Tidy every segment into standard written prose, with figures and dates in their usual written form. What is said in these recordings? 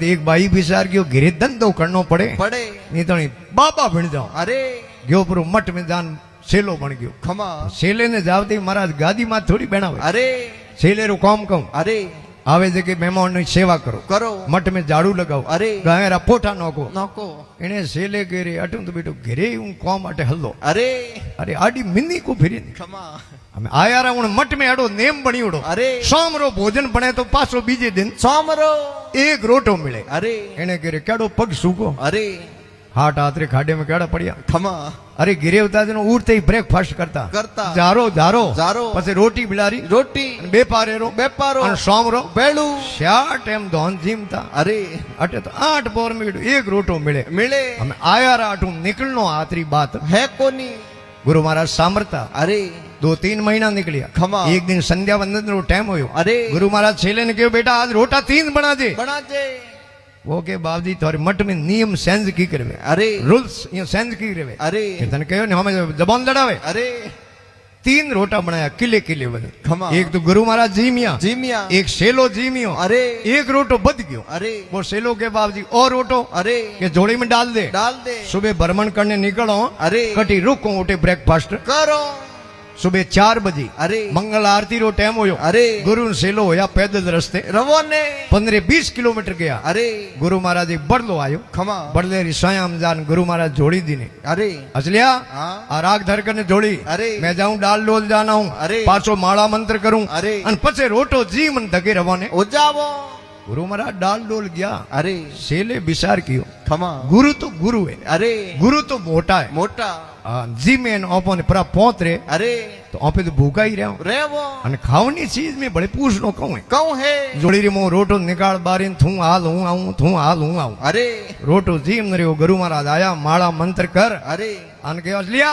एक भाई विचार गयो घरे धंधो करनो पड़े नहीं तो नहीं बाबा बन जाओ। अरे गयो पर मठ में जान सेलो बन गयो। खमा सेले ने जावती महाराज गादी में थोड़ी बनावे। अरे सेले रो काम कहूं अरे आवे जे के मेहमान की सेवा करो करो मठ में झाड़ू लगाओ। अरे गायरा पोठा नोको नोको इने सेले गेरे अटू तो बेटो घरे हूं काम अटे हल्लो। अरे अरे आडी मिनी को फिरी खमा हमें आया रहा हूं मठ में अड़ो नेम बनी उड़ो। अरे सोमरो भोजन बने तो पासो बीजे दिन सोमरो एक रोटो मिले। अरे इने गेरे केड़ो पग सूको। अरे हाट आतरे खाडे में केड़ा पड़िया। खमा अरे गिरे उता दिन उठते ही ब्रेकफास्ट करता जारो जारो जारो પછી रोटी बिलारी रोटी बेपारेरो बेपारो અને સોમરો बेलू श्या टाइम दोन जीमता। अरे अटे तो 8 बोर में एक रोटो मिले मिले हमें आया राटू निकलनो आतरी बात है कोनी गुरु महाराज सामरता। अरे 2-3 महीना निकलिया। खमा एक दिन संध्या वंदन रो टाइम होयो। अरे गुरु महाराज छेले ने कहो बेटा आज रोटा 3 बना दे। वो के बाबूजी थारे मठ में नियम सेंस की करवे। अरे रूल्स ये सेंस की करवे। अरे तने कहो ने हमें जबान लड़ावे। अरे 3 रोटा बनाया किले किले बने। खमा एक तो गुरु महाराज जीमिया एक सेलो जीमियो। अरे एक रोटो बद गयो। अरे वो सेलो के बाबूजी और रोटो अरे के जोड़ी में डाल दे सुबह भ्रमण करने निकलो। अरे कटी रुको उठे ब्रेकफास्ट करो सुबह 4 बजे। अरे मंगल आरती रो टाइम होयो। अरे गुरु सेलो होया पैदल रस्ते रवोने 15-20 किलोमीटर गया। अरे गुरु महाराज एक बड़लो आयो। खमा बड़ले रिसायाम जान गुरु महाराज जोड़ी दी ने। अरे असलिया हाँ राग धर कर जोड़ी। अरे मैं जाऊं डाल डोल जाना हूं। अरे पाछो माला मंत्र करूं। अरे अन पछे रोटो जी मन धके रवाने उजावो। गुरु महाराज डाल डोल गया। अरे सेले विचार कियो खमा गुरु तो गुरु है। अरे गुरु तो मोटा है मोटा जी में ओपन परा पहुंच रे। अरे तो ओपे तो भूखा ही रहो रेवो अन खावनी चीज में बड़े पूछनो कहूं है जोड़ी री मो रोटो निकाल बारीन थू हाल हूं आऊं थू हाल हूं आऊं। अरे रोटो जी न रे गुरु महाराज आया माला मंत्र कर। अरे अन के लिया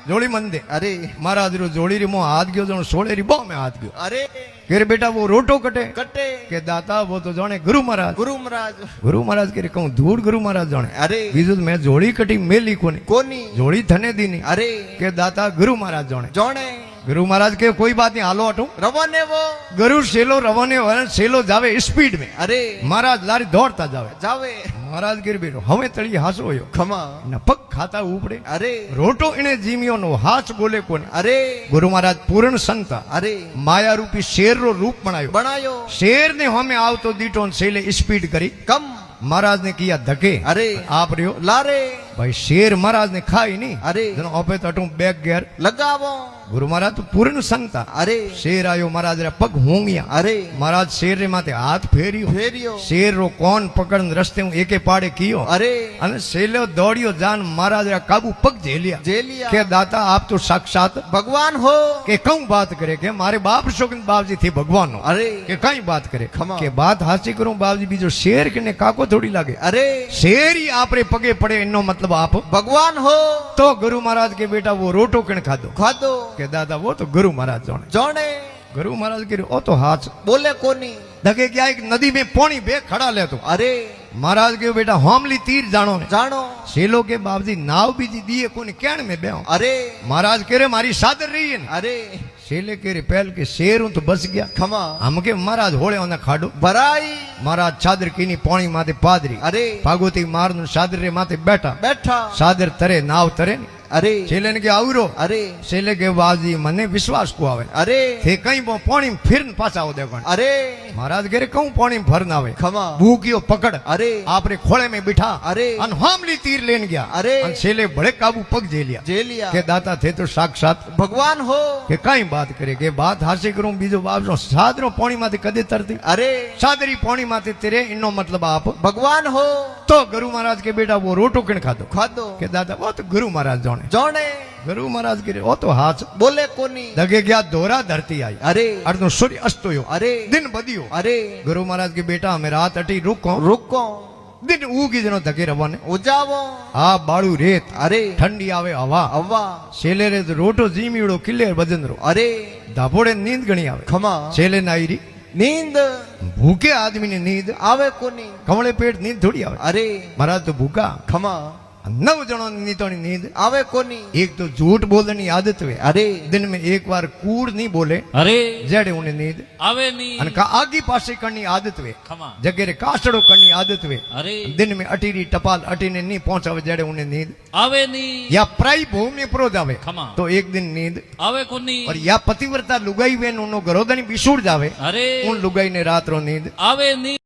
जोड़ी मन दे। अरे महाराज रो जोड़ी री मो हाथ गयो जो सोले री बो में हाथ गयो। अरे के बेटा वो रोटो कटे कटे के दाता वो तो जाने गुरु महाराज गुरु महाराज के कहूं धूड़ गुरु महाराज जाने। अरे बीजू मैं जोड़ी कटी मेली कोनी जोड़ी थने दी नहीं। अरे के दाता गुरु महाराज जाने गुरु महाराज के कोई बात नहीं हालो हटू रवाने वो गुरु सेलो रवाने वाला सेलो जावे स्पीड में। अरे महाराज लारी दौड़ता जावे महाराज गिर बेरो हमें तड़ी हासो होयो खमा न पग खाता उपड़े। अरे रोटो इने जीमियो नो हाथ बोले कोन। अरे गुरु महाराज पूर्ण संत अरे माया रूपी शेर रो रूप बनायो शेर ने हमें आव तो दीटो सेले स्पीड करी कम महाराज ने किया धके। अरे आप रियो लारे भाई शेर महाराज ने खाई नहीं। अरे ओपे तटू बैक गेयर लगावो गुरु महाराज तो पूर्ण संता। अरे शेर आयो महाराज रे पग होंगिया। अरे महाराज शेर रे माथे हाथ फेरियो शेर रो कौन पकड़न रस्ते हूं एके पाड़े कियो। अरे अने सेलो दौड़ियो जान महाराज रे काबू पग झेलिया के दाता आप तो साक्षात भगवान हो। के कऊं बात करे के मारे बाप शोकन बाबजी थे भगवान हो। अरे के कई बात करे के बात हासी करूं बाबजी बीजो शेर के काको थोड़ी लागे। अरे शेर ही आपरे पगे पड़े इनो मतलब आप भगवान हो। तो गुरु महाराज के बेटा वो रोटो कण खादो के दादा वो तो गुरु महाराज जाने गुरु महाराज के ओ तो हाथ बोले कोनी धके क्या एक नदी में पानी बे खड़ा ले तो। अरे महाराज के बेटा होमली तीर जानो सेलो के बाबजी नाव बीजी दिए कोनी कैण में बेहो। अरे महाराज के रे मारी सादर रही है। अरे सेले के रे पहल के शेर तो बस गया खमा हम के महाराज होले ओने खाडो भराई महाराज चादर कीनी पानी माथे पादरी। अरे पागोती मारनु सादर रे माथे बैठा सादर तरे नाव तरे। अरे सेले ने के आवरो। अरे सेले के बाबजी मने विश्वास को आवे। अरे थे कहीं वो पानी फिर पासा हो देखो। अरे महाराज के रे कहूं पानी भर ना आवे खमा भूकियो पकड़। अरे आपरे खोले में बिठा। अरे अन हमली तीर लेन गया। अरे अन सेले बड़े काबू पग जेलिया के दाता थे तो साक्षात भगवान हो। के कई बात करे के बात हासिल करूं बीजो बाबजो सादरो पानी माथे कदे तरती। अरे सादरी पानी माथे तेरे इनो मतलब आप भगवान हो। तो गुरु महाराज के बेटा वो रोटो कण खादो के दादा वो तो गुरु महाराज जाने गुरु महाराज के ओ तो हाथ बोले कोनी धगे गया दोरा धरती आई। अरे अर्धो सूर्य अस्त होयो। अरे दिन बदियो। अरे गुरु महाराज के बेटा हमें रात अटी रुको दिन उगी जनो धके रवाने उजावो आ बाळू रेत। अरे ठंडी आवे हवा सेले रे रोटो जीमीड़ो किले बजनरो। अरे धापोड़े नींद घणी आवे खमा सेले नाईरी नींद भूखे आदमी ने नींद आवे कोनी कमले पेट नींद थोड़ी आवे। अरे महाराज तो भूखा खमा 9 जणों नीतोनी नींद आवे कोनी एक तो झूठ बोलने की आदत हुए अरे दिन में एक बार कूड़ नहीं बोले अरे जेड़े उन्हें नींद आवे नी अन का आगी पासे करनी आदत हुए खमा जगेरे कासड़ो करनी आदत हुए अरे दिन में अटीरी टपाल अटीने नहीं पहुंचावे जेड़े उन्हें नींद आवे नी या प्राई भूमि प्रो जावे खमा तो एक दिन नींद आवे कोनी और या पतिव्रता लुगाई वेन उनो गरोदनी बिसूड़ जावे अरे उन लुगाई ने रात रो नींद आवे नी